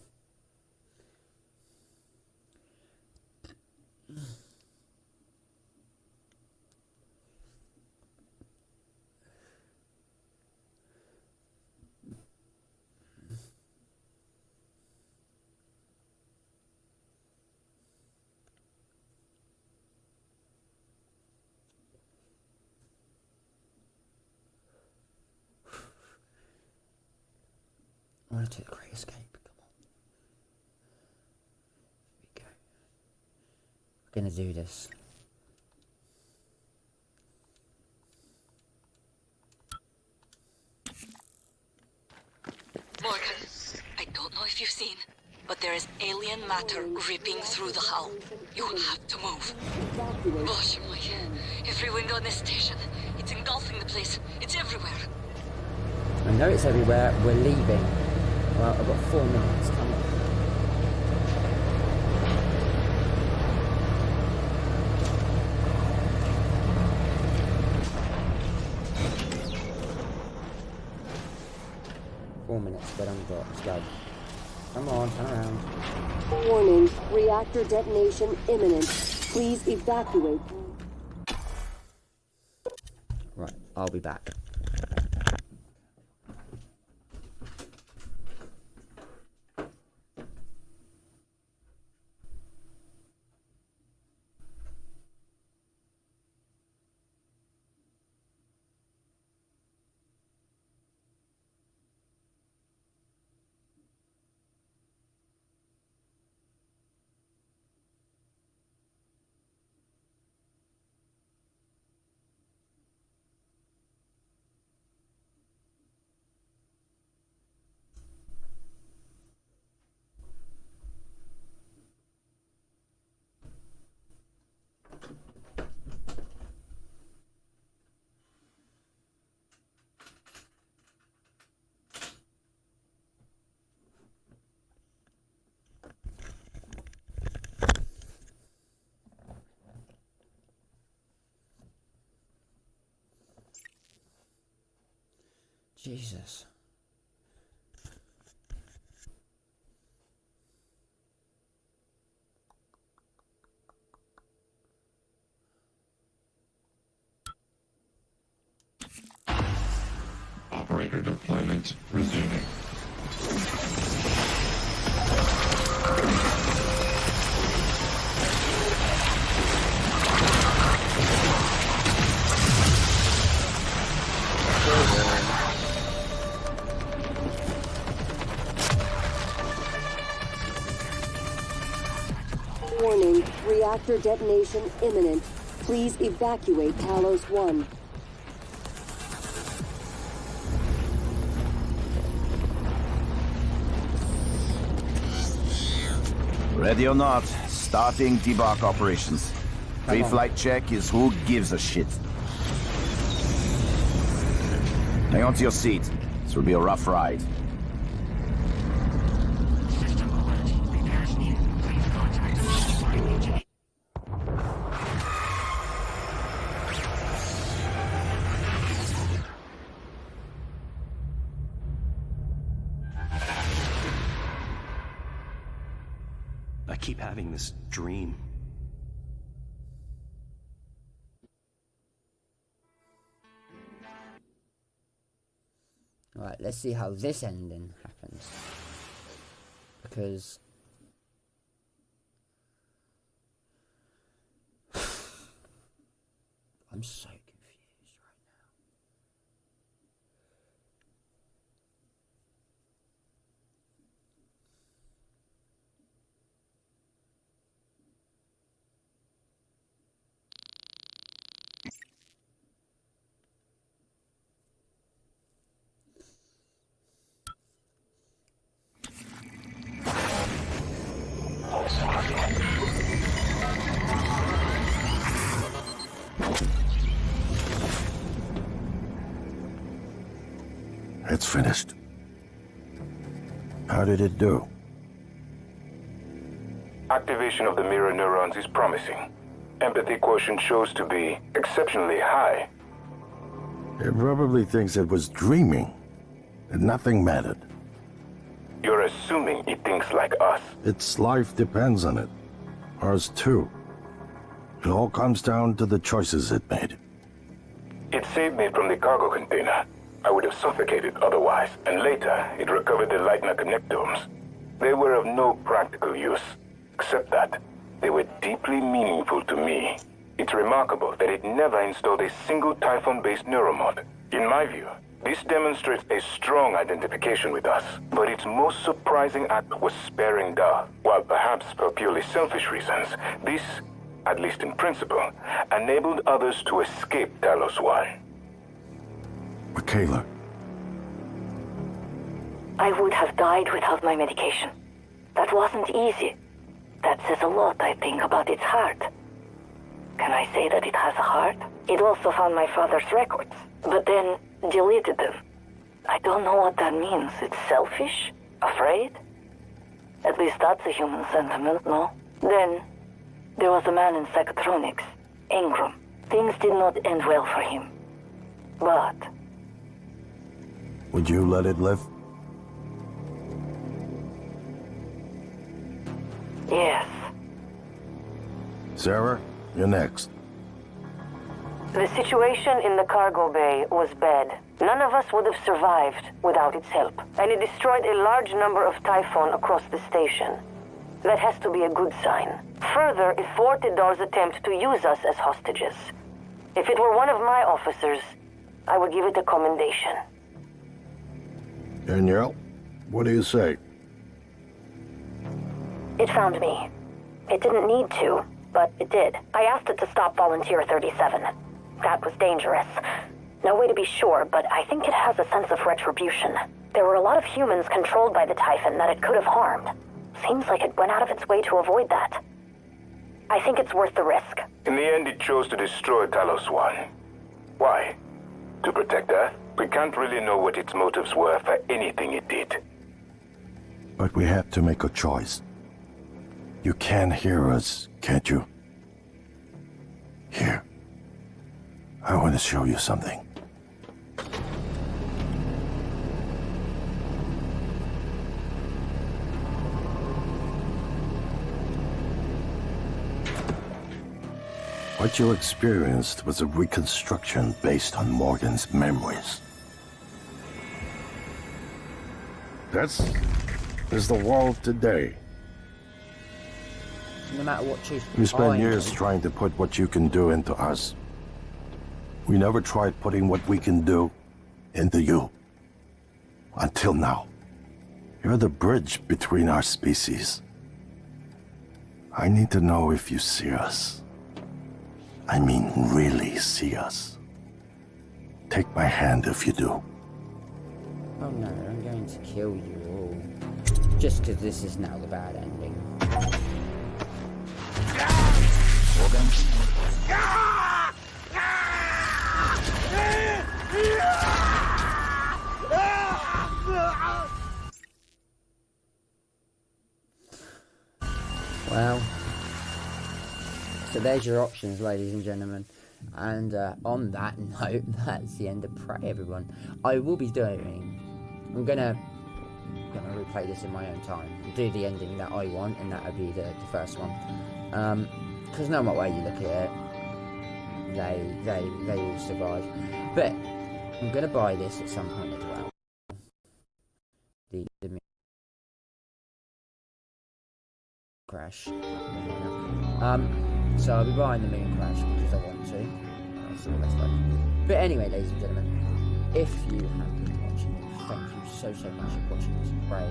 I want to do the Great Escape. Come on. Here we go. We're gonna do this. Morgan, I don't know if you've seen, but there is alien matter ripping through the hull. You will have to move. Gosh, every window in this station. It's engulfing the place. It's everywhere. I know it's everywhere. We're leaving. Well, I've got 4 minutes. Come on. But I'm got. Let's go. Come on, turn around. Warning, reactor detonation imminent. Please evacuate. Right, I'll be back. Jesus. Operator deployment resuming. Warning, reactor detonation imminent. Please evacuate Talos 1. Ready or not, starting debark operations. Pre-flight check is who gives a shit. Hang on to your seat. This will be a rough ride. I keep having this dream. Right, let's see how this ending happens. Because I'm so confused right now. It's finished. How did it do? Activation of the mirror neurons is promising. Empathy quotient shows to be exceptionally high. It probably thinks it was dreaming, and nothing mattered. You're assuming it thinks like us. Its life depends on it. Ours too. It all comes down to the choices it made. It saved me from the cargo container. I would have suffocated otherwise, and later it recovered the Lightner connectomes. They were of no practical use, except that they were deeply meaningful to me. It's remarkable that it never installed a single Typhon-based neuromod. In my view, this demonstrates a strong identification with us, but its most surprising act was sparing Dar. While perhaps for purely selfish reasons, this, at least in principle, enabled others to escape Talos 1. Michaela. I would have died without my medication. That wasn't easy. That says a lot, I think, about its heart. Can I say that it has a heart? It also found my father's records, but then deleted them. I don't know what that means. It's selfish? Afraid? At least that's a human sentiment, no? Then, there was a man in Psychotronics, Ingram. Things did not end well for him. But... Would you let it live? yes. Sarah, you're next. The situation in the cargo bay was bad. None of us would have survived without its help, and it destroyed a large number of Typhon across the station. That has to be a good sign. Further, it thwarted Dar's attempt to use us as hostages. If it were one of my officers, I would give it a commendation. Danielle, what do you say? It found me. It didn't need to, but it did. I asked it to stop Volunteer 37. That was dangerous. No way to be sure, but I think it has a sense of retribution. There were a lot of humans controlled by the Typhon that it could have harmed. Seems like it went out of its way to avoid that. I think it's worth the risk. In the end, it chose to destroy Talos 1. Why? To protect Earth? We can't really know what its motives were for anything it did. But we have to make a choice. You can hear us, can't you? Here. I want to show you something. What you experienced was a reconstruction based on Morgan's memories. This is the world today. No matter what choice We spent years trying to put what you can do into us. We never tried putting what we can do into you. Until now. You're the bridge between our species. I need to know if you see us. I mean, really see us. Take my hand if you do. Oh no, I'm going to kill you all. Just because this is now the bad ending. Morgan? Well, so there's your options, ladies and gentlemen. And on that note, that's the end of Prey, everyone. I will be I'm gonna replay this in my own time, do the ending that I want, and that would be the first one. Because no matter way you look at it, they all survive. But I'm gonna buy this at some point as well. The crash. So I'll be buying the Moon Crash because I want to. That's all that's done. But anyway, ladies and gentlemen, if you have been watching it, thank you so much for watching this Prey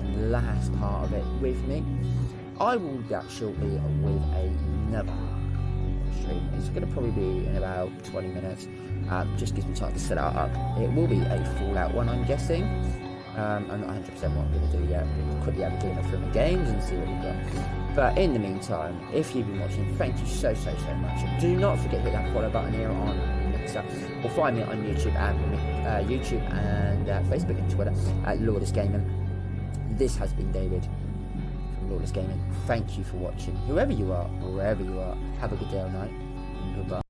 and the last part of it with me. I will be back shortly with another stream. It's going to probably be in about 20 minutes. Just gives me time to set it up. It will be a Fallout one, I'm guessing. I'm not 100% what I'm going to do yet. We'll quickly have a game of the games and see what we've got. But in the meantime, if you've been watching, thank you so much. Do not forget to hit that follow button here on Mixer, or find me on YouTube and Facebook and Twitter at Lawless Gaming. This has been David from Lawless Gaming. Thank you for watching. Whoever you are, wherever you are, have a good day or night. And goodbye.